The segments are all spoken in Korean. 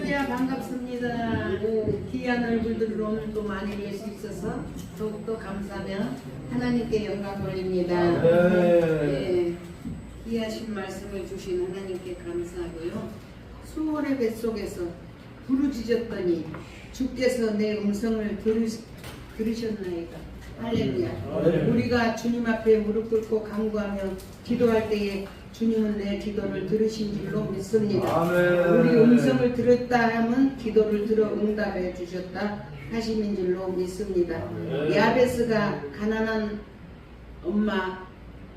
할렐루야 반갑습니다. 귀한 얼굴들을 오늘 또 많이 뵐 수 있어서 더욱더 감사하며 하나님께 영광 돌립니다. 네, 귀하신 말씀을 주신 하나님께 감사하고요. 수월의 뱃속에서 부르짖었더니 주께서 내 음성을 들으셨나이다. 할렐루야. 우리가 주님 앞에 무릎 꿇고 간구하며 기도할 때에 주님은 내 기도를 들으신 줄로 믿습니다. 우리 음성을 들었다 하면 기도를 들어 응답해 주셨다 하심인 줄로 믿습니다. 야베스가 가난한 엄마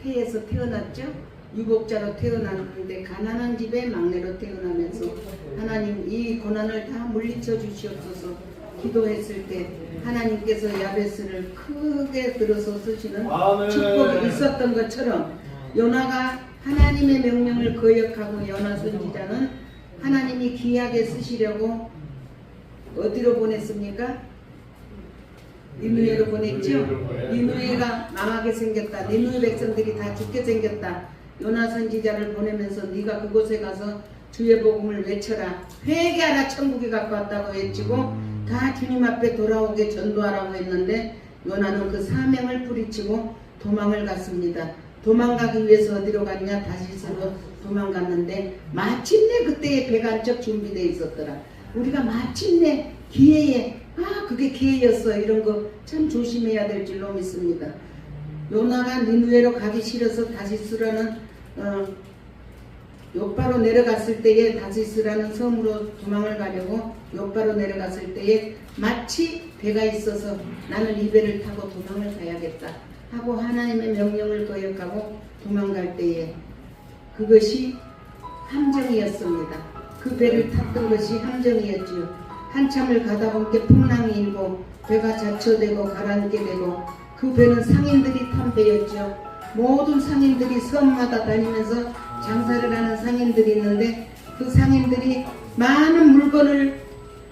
태에서 태어났죠. 유복자로 태어났는데 가난한 집에 막내로 태어나면서 하나님 이 고난을 다 물리쳐 주시옵소서 기도했을 때 하나님께서 야베스를 크게 들어서 쓰시는 축복이 있었던 것처럼 요나가 하나님의 명령을 거역하고 요나 선지자는 하나님이 귀하게 쓰시려고 어디로 보냈습니까? 니느웨로 보냈죠. 니느웨가 망하게 생겼다. 니느웨 백성들이 다 죽게 생겼다. 요나 선지자를 보내면서 네가 그곳에 가서 주의 복음을 외쳐라. 회개하라. 천국이 가까웠다고 외치고 다 주님 앞에 돌아오게 전도하라고 했는데 요나는 그 사명을 뿌리치고 도망을 갔습니다. 도망가기 위해서 어디로 갔냐? 다시스로 도망갔는데 마침내 그때의 배관적 준비되어 있었더라. 우리가 마침내 기회에 그게 기회였어 이런 거 참 조심해야 될 줄로 믿습니다. 요나가 니느웨로 가기 싫어서 다시스라는 요바로 내려갔을 때에 다시스라는 섬으로 도망을 가려고 요바로 내려갔을 때에 마치 배가 있어서 나는 이 배를 타고 도망을 가야겠다 하고 하나님의 명령을 거역하고 도망갈 때에 그것이 함정이었습니다. 그 배를 탔던 것이 함정이었지요. 한참을 가다 보니까 풍랑이 일고 배가 자초되고 가라앉게 되고 그 배는 상인들이 탄 배였죠. 모든 상인들이 섬마다 다니면서 장사를 하는 상인들이 있는데 그 상인들이 많은 물건을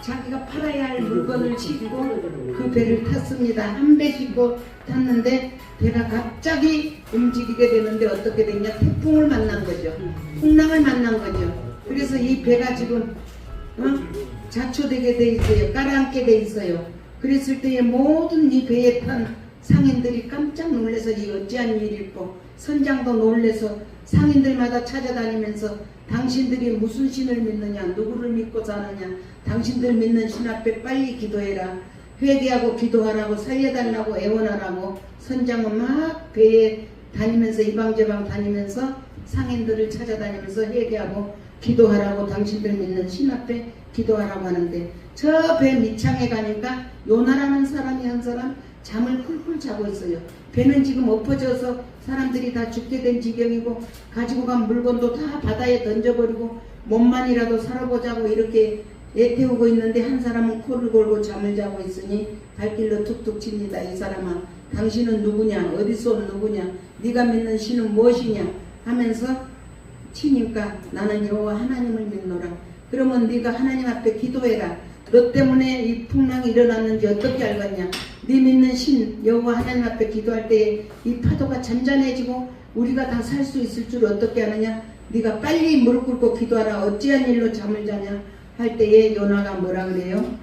자기가 팔아야 할 물건을 싣고 그 배를 탔습니다. 한 배 싣고 탔는데 배가 갑자기 움직이게 되는데 어떻게 됐냐? 태풍을 만난 거죠. 풍랑을 만난 거죠. 그래서 이 배가 지금 자초되게 돼 있어요. 가라앉게 돼 있어요. 그랬을 때에 모든 이 배에 탄 상인들이 깜짝 놀라서 이 어찌한 일일꼬 선장도 놀라서 상인들마다 찾아다니면서 당신들이 무슨 신을 믿느냐, 누구를 믿고 사느냐, 당신들 믿는 신 앞에 빨리 기도해라, 회개하고 기도하라고, 살려달라고 애원하라고 선장은 막 배에 다니면서 이방저방 다니면서 상인들을 찾아다니면서 회개하고 기도하라고, 당신들 믿는 신 앞에 기도하라고 하는데 저 배 밑창에 가니까 요나라는 사람이 한 사람 잠을 쿨쿨 자고 있어요. 배는 지금 엎어져서 사람들이 다 죽게 된 지경이고 가지고 간 물건도 다 바다에 던져버리고 몸만이라도 살아보자고 이렇게 애태우고 있는데 한 사람은 코를 골고 잠을 자고 있으니 발길로 툭툭 칩니다. 이 사람아, 당신은 누구냐? 어디서 온 누구냐? 네가 믿는 신은 무엇이냐? 하면서 치니까 나는 여호와 하나님을 믿노라. 그러면 네가 하나님 앞에 기도해라. 너 때문에 이 풍랑이 일어났는지 어떻게 알겠냐? 네 믿는 신 여호와 하나님 앞에 기도할 때에 이 파도가 잔잔해지고 우리가 다 살 수 있을 줄 어떻게 아느냐? 네가 빨리 무릎 꿇고 기도하라. 어찌한 일로 잠을 자냐? 할 때에 요나가 뭐라 그래요?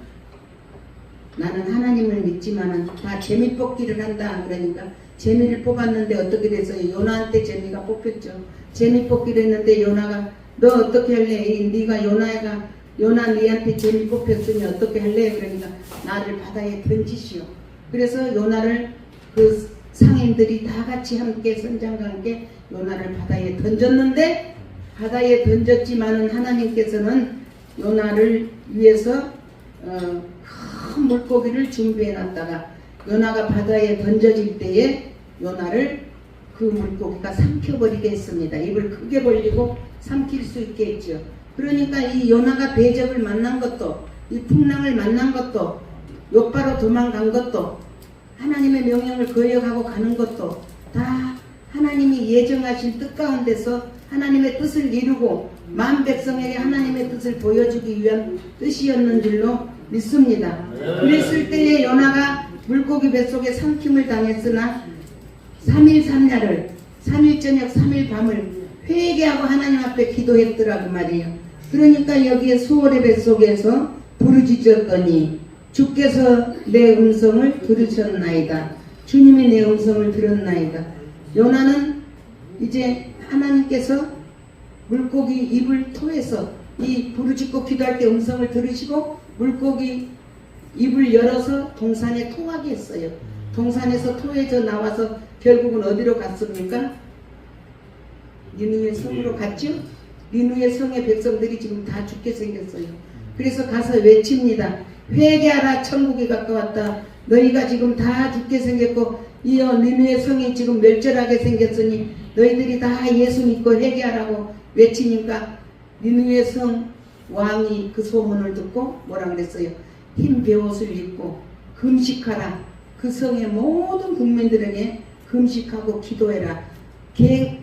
나는 하나님을 믿지만은 다 재미 뽑기를 한다. 그러니까 재미를 뽑았는데 어떻게 됐어요? 요나한테 재미가 뽑혔죠. 재미 뽑기를 했는데 요나가 너 어떻게 할래? 네가 요나 네한테 재미 뽑혔으니 어떻게 할래? 그러니까 나를 바다에 던지시오. 그래서 요나를 그 상인들이 다 같이 함께 선장과 함께 요나를 바다에 던졌는데 바다에 던졌지만은 하나님께서는 요나를 위해서 큰 물고기를 준비해 놨다가 요나가 바다에 던져질 때에 요나를 그 물고기가 삼켜버리게 했습니다. 입을 크게 벌리고 삼킬 수 있게 했죠. 그러니까 이 요나가 대적을 만난 것도 이 풍랑을 만난 것도 요바로 도망간 것도 하나님의 명령을 거역하고 가는 것도 다 하나님이 예정하신 뜻 가운데서 하나님의 뜻을 이루고 만 백성에게 하나님의 뜻을 보여주기 위한 뜻이었는 줄로 믿습니다. 그랬을 때에 요나가 물고기 뱃속에 삼킴을 당했으나 3일 3야를 3일 저녁 3일 밤을 회개하고 하나님 앞에 기도했더라고 말이에요. 그러니까 여기에 수월의 뱃속에서 부르짖었더니 주께서 내 음성을 들으셨나이다. 주님이 내 음성을 들었나이다. 요나는 이제 하나님께서 물고기 입을 통해서 이 부르짖고 기도할 때 음성을 들으시고 물고기 입을 열어서 동산에 토하게 했어요. 동산에서 토해져 나와서 결국은 어디로 갔습니까? 니느웨 성으로 갔죠? 니느웨 성의 백성들이 지금 다 죽게 생겼어요. 그래서 가서 외칩니다. 회개하라, 천국이 가까웠다. 너희가 지금 다 죽게 생겼고 이어 니느웨 성이 지금 멸절하게 생겼으니 너희들이 다 예수 믿고 회개하라고 외치니까 니느웨 성 왕이 그 소문을 듣고 뭐라 그랬어요? 흰 베옷을 입고 금식하라. 그 성의 모든 국민들에게 금식하고 기도해라.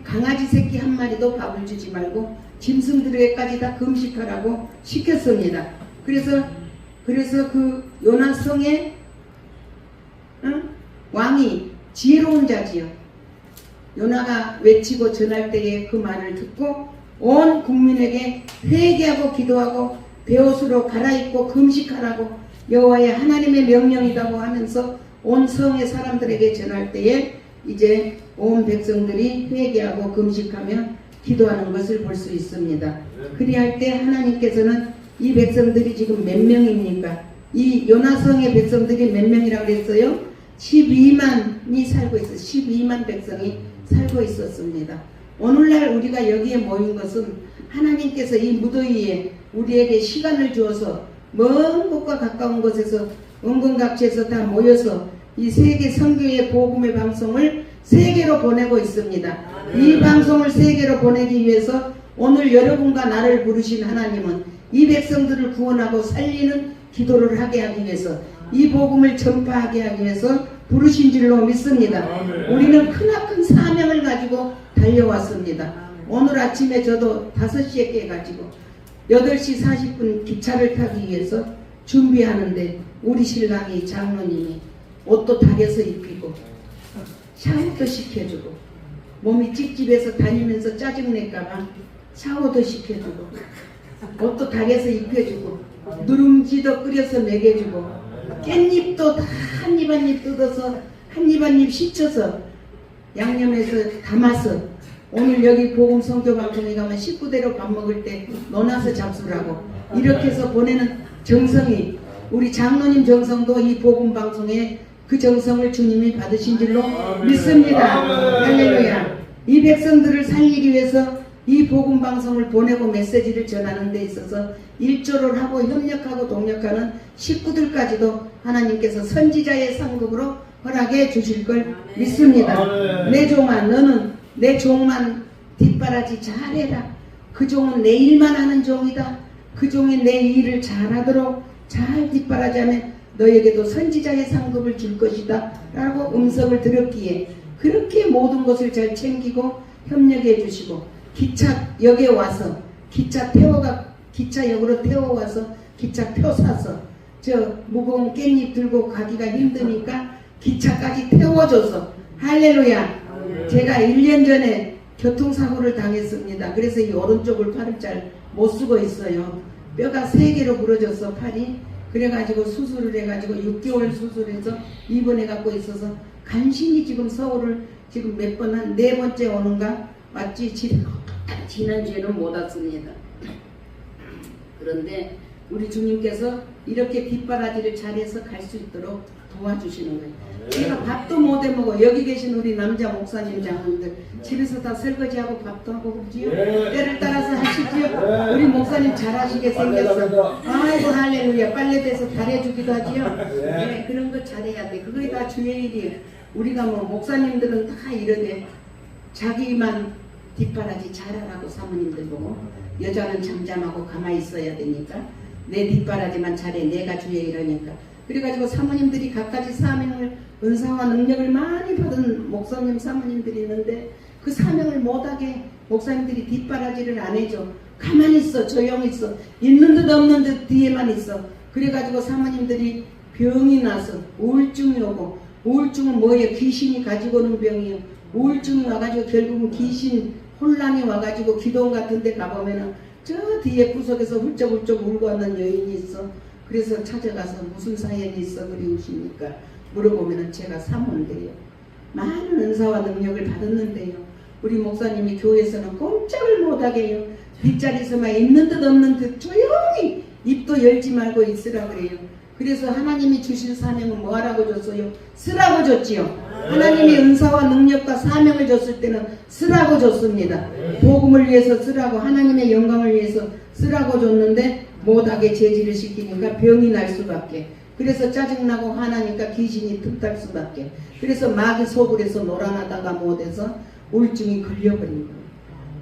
강아지 새끼 한 마리도 밥을 주지 말고 짐승들에게까지 다 금식하라고 시켰습니다. 그래서 그 요나성의 왕이 지혜로운 자지요. 요나가 외치고 전할 때에 그 말을 듣고 온 국민에게 회개하고 기도하고 베옷으로 갈아입고 금식하라고 여호와의 하나님의 명령이라고 하면서 온 성의 사람들에게 전할 때에 이제 온 백성들이 회개하고 금식하며 기도하는 것을 볼 수 있습니다. 그리할 때 하나님께서는 이 백성들이 지금 몇 명입니까? 이 요나성의 백성들이 몇 명이라고 그랬어요? 12만이 살고 있어요. 12만 백성이 살고 있었습니다. 오늘날 우리가 여기에 모인 것은 하나님께서 이 무더위에 우리에게 시간을 주어서 먼 곳과 가까운 곳에서 은근각지에서 다 모여서 이 세계 선교의 복음의 방송을 세계로 보내고 있습니다. 이 방송을 세계로 보내기 위해서 오늘 여러분과 나를 부르신 하나님은 이 백성들을 구원하고 살리는 기도를 하게 하기 위해서 이 복음을 전파하게 하기 위해서 부르신 줄로 믿습니다. 우리는 크나큰 사명을 가지고 달려왔습니다. 오늘 아침에 저도 5시에 깨가지고 8시 40분 기차를 타기 위해서 준비하는데 우리 신랑이 장로님이 옷도 닭에서 입히고 샤워도 시켜주고 몸이 찝찝해서 다니면서 짜증낼까봐 샤워도 시켜주고 옷도 닭에서 입혀주고 누룽지도 끓여서 먹여주고 깻잎도 다 한 입 한 입 뜯어서 한 입 한 입 씻어서 양념해서 담아서 오늘 여기 복음 성교 방송에 가면 식구대로 밥 먹을 때 논아서 잡수라고 이렇게 해서 보내는 정성이 우리 장로님 정성도 이 복음 방송에 그 정성을 주님이 받으신 줄로 믿습니다. 할렐루야. 이 백성들을 살리기 위해서 이 복음 방송을 보내고 메시지를 전하는 데 있어서 일조를 하고 협력하고 동력하는 식구들까지도 하나님께서 선지자의 상급으로 허락해 주실 걸 믿습니다. 내 종아, 너는 내 종만 뒷바라지 잘해라. 그 종은 내 일만 하는 종이다. 그 종이 내 일을 잘하도록 잘 뒷바라지하면 너에게도 선지자의 상급을 줄 것이다 라고 음성을 들었기에 그렇게 모든 것을 잘 챙기고 협력해 주시고 기차역에 와서 기차역으로 태워와서 기차표 사서 저 무거운 깻잎 들고 가기가 힘드니까 기차까지 태워줘서 할렐루야. 제가 1년 전에 교통사고를 당했습니다. 그래서 이 오른쪽을 팔을 잘 못 쓰고 있어요. 뼈가 3개로 부러져서 팔이 그래가지고 수술을 해가지고 6개월 수술해서 입원해갖고 있어서 간신히 지금 서울을 지금 몇 번 한 4번째 오는가 맞지? 지난주에는 못 왔습니다. 그런데 우리 주님께서 이렇게 뒷바라지를 잘해서 갈 수 있도록 도와주시는 거예요. 제가 밥도 못 해먹어. 여기 계신 우리 남자 목사님 장로님들 집에서 다 설거지하고 밥도 하고 그지요? 때를 따라서 하시지요? 우리 목사님 잘하시게 생겼어. 아이고 할렐루야. 빨래돼서 잘해주기도 하지요? 네, 그런 거 잘해야 돼. 그게 다 주의 일이에요. 우리가 뭐 목사님들은 다 이러대. 자기만 뒷바라지 잘하라고 사모님들 보고 여자는 잠잠하고 가만히 있어야 되니까 내 뒷바라지만 잘해. 내가 주의 일하니까. 그래가지고 사모님들이 각가지 사명을 은사와 능력을 많이 받은 목사님 사모님들이 있는데 그 사명을 못하게 목사님들이 뒷바라지를 안 해줘. 가만히 있어. 조용히 있어. 있는 듯 없는 듯 뒤에만 있어. 그래가지고 사모님들이 병이 나서 우울증이 오고 우울증은 뭐예요? 귀신이 가지고 오는 병이에요. 우울증이 와가지고 결국은 귀신 혼란이 와가지고 기도원 같은 데 가보면은 저 뒤에 구석에서 훌쩍훌쩍 울고 왔는 여인이 있어. 그래서 찾아가서 무슨 사연이 있어 그리우십니까? 물어보면 제가 사모인데요. 많은 은사와 능력을 받았는데요. 우리 목사님이 교회에서는 꼼짝을 못하게 해요. 뒷자리에서만 있는 듯 없는 듯 조용히 입도 열지 말고 있으라 그래요. 그래서 하나님이 주신 사명은 뭐 하라고 줬어요? 쓰라고 줬지요. 하나님이 은사와 능력과 사명을 줬을 때는 쓰라고 줬습니다. 복음을 위해서 쓰라고, 하나님의 영광을 위해서 쓰라고 줬는데 못하게 제지를 시키니까 병이 날 수밖에. 그래서 짜증나고 화나니까 귀신이 틈탈 수밖에. 그래서 마귀 속을 해서 놀아나다가 못해서 우울증이 걸려버린 거예요.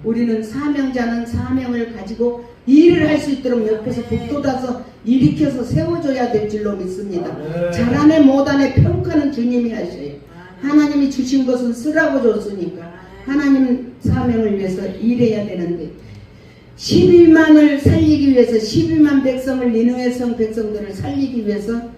우리는 사명자는 사명을 가지고 일을 할 수 있도록 옆에서 북돋아서 일으켜서 세워줘야 될 줄로 믿습니다. 잘하네 못하네 평가는 주님이 하셔요. 하나님이 주신 것은 쓰라고 줬으니까 하나님 사명을 위해서 일해야 되는데 12만을 살리기 위해서 12만 백성을 니느웨 성 백성들을 살리기 위해서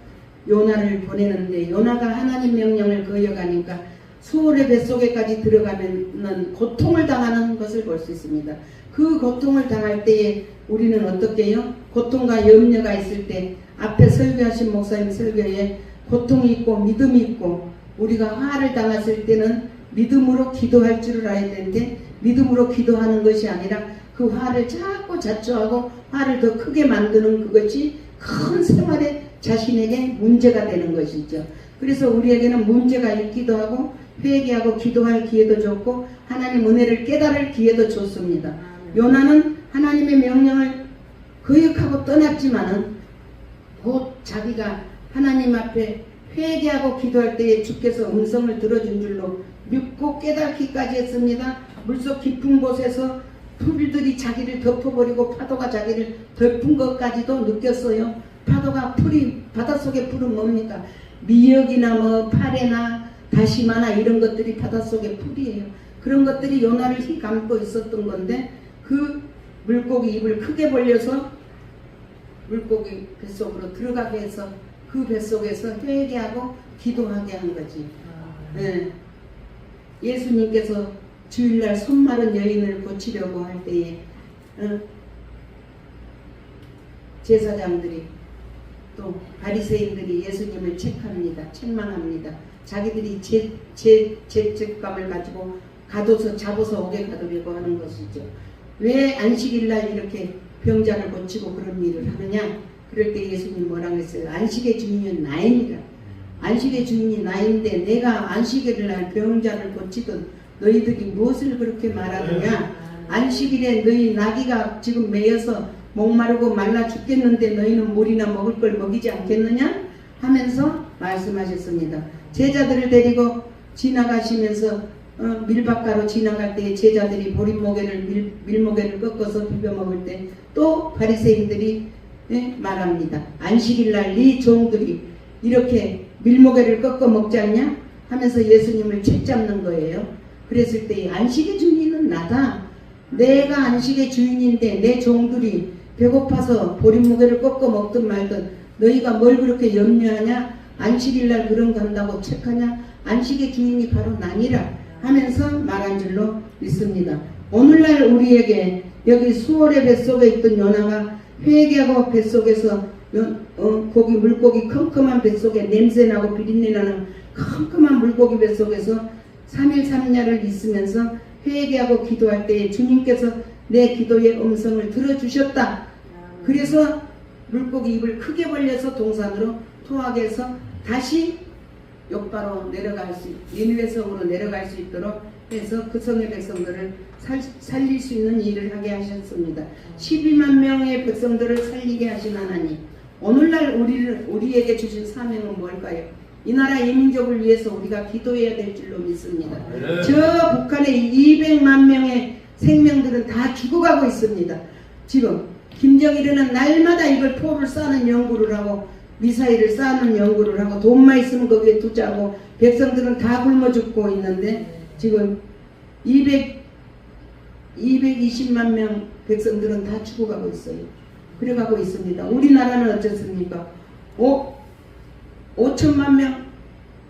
요나를 보내는데 요나가 하나님 명령을 거역하니까 수월의 뱃속에까지 들어가면 고통을 당하는 것을 볼 수 있습니다. 그 고통을 당할 때에 우리는 어떻게 해요? 고통과 염려가 있을 때 앞에 설교하신 목사님 설교에 고통이 있고 믿음이 있고 우리가 화를 당했을 때는 믿음으로 기도할 줄을 알아야 되는데 믿음으로 기도하는 것이 아니라 그 화를 자꾸 자초하고 화를 더 크게 만드는 그것이 큰 생활에 자신에게 문제가 되는 것이죠. 그래서 우리에게는 문제가 있기도 하고 회개하고 기도할 기회도 줬고 하나님 은혜를 깨달을 기회도 줬습니다. 요나는 하나님의 명령을 거역하고 떠났지만은 곧 자기가 하나님 앞에 회개하고 기도할 때에 주께서 음성을 들어준 줄로 믿고 깨닫기까지 했습니다. 물속 깊은 곳에서 풀들이 자기를 덮어버리고 파도가 자기를 덮은 것까지도 느꼈어요. 파도가 풀이 바닷속의 풀은 뭡니까? 미역이나 뭐 파래나 다시마나 이런 것들이 바닷속의 풀이에요. 그런 것들이 요나를 휘감고 있었던 건데 그 물고기 입을 크게 벌려서 물고기 뱃속으로 들어가게 해서 그 뱃속에서 회개하고 기도하게 한 거지. 네. 예수님께서 주일날 손마른 여인을 고치려고 할 때에 제사장들이 또 바리새인들이 예수님을 책합니다. 책망합니다. 자기들이 죄책감을 가지고 가둬서 잡아서 오게 가두려고 하는 것이죠. 왜 안식일날 이렇게 병자를 고치고 그런 일을 하느냐? 그럴 때 예수님 뭐라고 했어요? 안식의 주인은 나이니라. 안식의 주인이 나인데 내가 안식일날 병자를 고치던 너희들이 무엇을 그렇게 말하느냐? 안식일에 너희 나귀가 지금 매여서 목마르고 말라 죽겠는데 너희는 물이나 먹을 걸 먹이지 않겠느냐? 하면서 말씀하셨습니다. 제자들을 데리고 지나가시면서 밀밭가로 지나갈 때 제자들이 보릿모개를 밀모개를 꺾어서 비벼 먹을 때 또 바리새인들이 말합니다. 안식일날 네 종들이 이렇게 밀모개를 꺾어 먹지 않냐? 하면서 예수님을 책잡는 거예요. 그랬을 때 안식의 주인은 나다. 내가 안식의 주인인데 내 종들이 배고파서 보릿무게를 꺾어 먹든 말든 너희가 뭘 그렇게 염려하냐? 안식일날 그런 거 한다고 책하냐? 안식의 주인이 바로 나니라 하면서 말한 줄로 믿습니다. 오늘날 우리에게 여기 수월의 뱃속에 있던 요나가 회개하고 뱃속에서 고기 물고기 컴컴한 뱃속에 냄새나고 비린내나는 컴컴한 물고기 뱃속에서 3일 3야를 있으면서 회개하고 기도할 때에 주님께서 내 기도의 음성을 들어주셨다. 그래서 물고기 입을 크게 벌려서 동산으로 토하게 해서 다시 욥바로 내려갈 수, 니느웨 성으로 내려갈 수 있도록 해서 그 성의 백성들을 살릴 수 있는 일을 하게 하셨습니다. 12만 명의 백성들을 살리게 하신 하나님, 오늘날 우리에게 주신 사명은 뭘까요? 이 나라 이민족을 위해서 우리가 기도해야 될 줄로 믿습니다. 저 북한의 200만 명의 생명들은 다 죽어가고 있습니다. 지금 김정일은 날마다 이걸 포를 쏴는 연구를 하고 미사일을 쏴는 연구를 하고 돈만 있으면 거기에 투자하고 백성들은 다 굶어 죽고 있는데 지금 220만 명 백성들은 다 죽어가고 있어요. 그래가고 있습니다. 우리나라는 어떻습니까? 5천만 명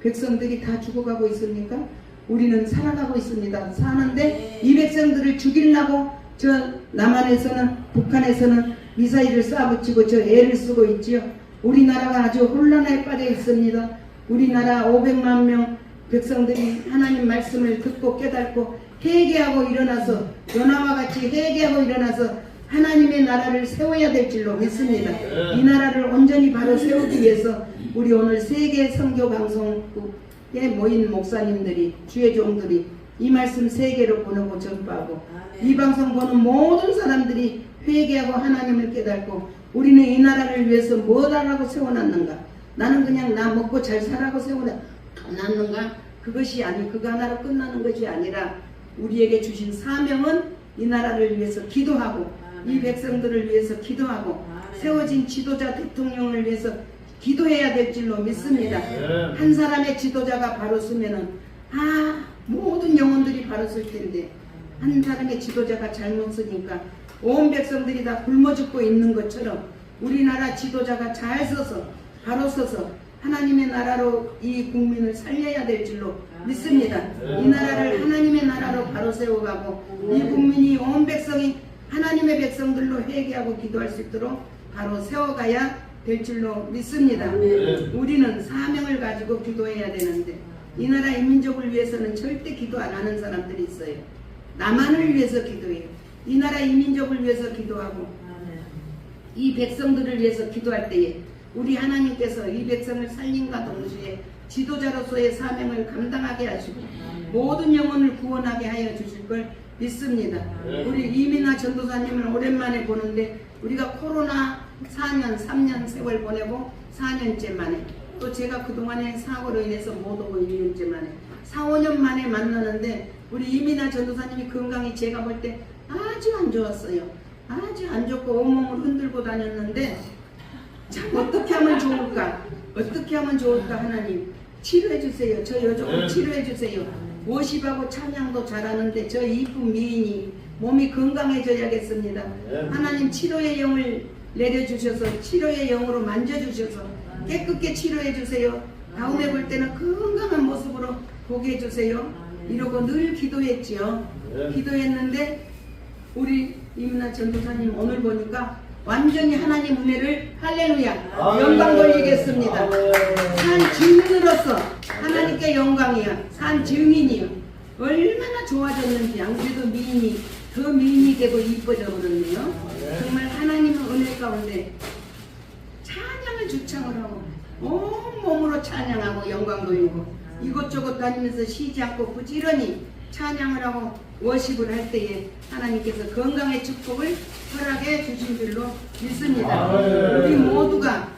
백성들이 다 죽어가고 있습니까? 우리는 살아가고 있습니다. 사는데 이 백성들을 죽이려고 저 남한에서는 북한에서는 미사일을 쏴붙이고 저 애를 쓰고 있지요. 우리나라가 아주 혼란에 빠져 있습니다. 우리나라 500만 명 백성들이 하나님 말씀을 듣고 깨닫고 회개하고 일어나서 요나와 같이 회개하고 일어나서 하나님의 나라를 세워야 될 줄로 믿습니다. 이 나라를 온전히 바로 세우기 위해서 우리 오늘 세계 선교 방송국에 모인 목사님들이 주의 종들이 이 말씀 세계로 보내고 전파하고 이 방송 보는 모든 사람들이 회개하고 하나님을 깨닫고 우리는 이 나라를 위해서 뭘 하라고 세워놨는가? 나는 그냥 나 먹고 잘 살라고 세워놨는가? 그것이 아니 그거 하나로 끝나는 것이 아니라 우리에게 주신 사명은 이 나라를 위해서 기도하고 이 백성들을 위해서 기도하고 세워진 지도자 대통령을 위해서 기도해야 될 줄로 믿습니다. 한 사람의 지도자가 바로 서면은 모든 영혼들이 바로 설 텐데 한 사람의 지도자가 잘못 서니까 온 백성들이 다 굶어 죽고 있는 것처럼 우리나라 지도자가 잘 서서 바로 서서 하나님의 나라로 이 국민을 살려야 될 줄로 믿습니다. 이 나라를 하나님의 나라로 바로 세워가고 이 국민이 온 백성이 하나님의 백성들로 회개하고 기도할 수 있도록 바로 세워가야 될 줄로 믿습니다. 우리는 사명을 가지고 기도해야 되는데 이 나라 이민족을 위해서는 절대 기도 안 하는 사람들이 있어요. 남한을 위해서 기도해요. 이 나라 이민족을 위해서 기도하고 이 백성들을 위해서 기도할 때에 우리 하나님께서 이 백성을 살림과 동시에 지도자로서의 사명을 감당하게 하시고 모든 영혼을 구원하게 하여 주실 걸 믿습니다. 우리 이민아 전도사님을 오랜만에 보는데 우리가 코로나 4년 3년 세월 보내고 4년째 만에 또 제가 그동안에 사고로 인해서 못 오고 1년째 만에 4, 5년 만에 만나는데 우리 이민아 전도사님이 건강이 제가 볼 때 아주 안 좋았어요. 아주 안 좋고 온몸을 흔들고 다녔는데 참 어떻게 하면 좋을까? 어떻게 하면 좋을까? 하나님 치료해 주세요. 저 요즘 치료해 주세요. 워십하고 찬양도 잘하는데 저 이쁜 미인이 몸이 건강해져야겠습니다. 하나님 치료의 영을 내려주셔서 치료의 영으로 만져주셔서 깨끗게 치료해 주세요. 다음에 볼 때는 건강한 모습으로 보게 해주세요. 이러고 늘 기도했지요. 기도했는데 우리 이민아 전도사님 오늘 보니까 완전히 하나님 은혜를 할렐루야 영광 돌리겠습니다. 산 증인으로서 하나님께 영광이야. 산 증인이요. 얼마나 좋아졌는지 안 그래도 미인이 더 미인이 되고 이뻐져 버렸네요. 정말 하나님의 은혜 가운데 찬양을 주창을 하고 온몸으로 찬양하고 영광 돌리고 이곳저곳 다니면서 쉬지 않고 부지런히 찬양을 하고 워십을 할 때에 하나님께서 건강의 축복을 허락해 주신 줄로 믿습니다. 우리 모두가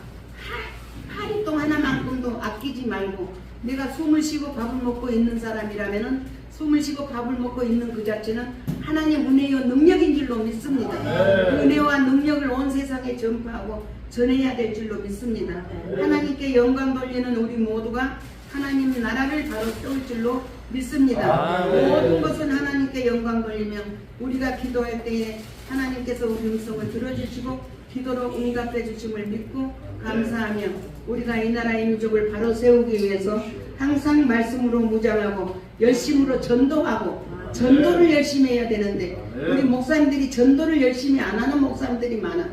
파리똥 하나만큼도 아끼지 말고 내가 숨을 쉬고 밥을 먹고 있는 사람이라면은 숨을 쉬고 밥을 먹고 있는 그 자체는 하나님 은혜와 능력인 줄로 믿습니다. 그 은혜와 능력을 온 세상에 전파하고 전해야 될 줄로 믿습니다. 하나님께 영광 돌리는 우리 모두가 하나님 나라를 바로 세울 줄로 믿습니다. 모든 것은 하나님께 영광 돌리면 우리가 기도할 때에 하나님께서 우리 음성을 들어주시고 기도로 응답해 주심을 믿고 감사하며 우리가 이 나라 민족을 바로 세우기 위해서 항상 말씀으로 무장하고 열심으로 전도하고 전도를 열심히 해야 되는데 우리 목사님들이 전도를 열심히 안 하는 목사님들이 많아.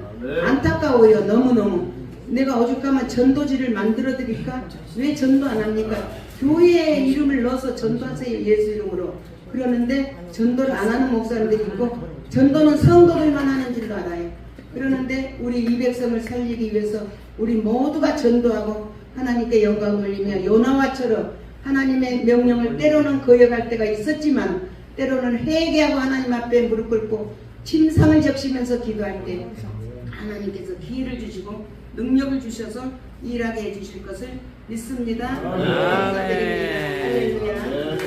안타까워요. 너무너무. 내가 오죽하면 전도지를 만들어 드릴까? 왜 전도 안 합니까? 교회에 이름을 넣어서 전도하세요. 예수 이름으로. 그러는데 전도를 안 하는 목사님들이 있고 전도는 성도들만 하는 줄도 알아요. 그러는데 우리 이 백성을 살리기 위해서 우리 모두가 전도하고 하나님께 영광 돌리며 요나와처럼 하나님의 명령을 때로는 거역할 때가 있었지만 때로는 회개하고 하나님 앞에 무릎 꿇고 침상을 적시면서 기도할 때 하나님께서 기회를 주시고 능력을 주셔서 일하게 해주실 것을 믿습니다. 감사드립니다. 할렐루야.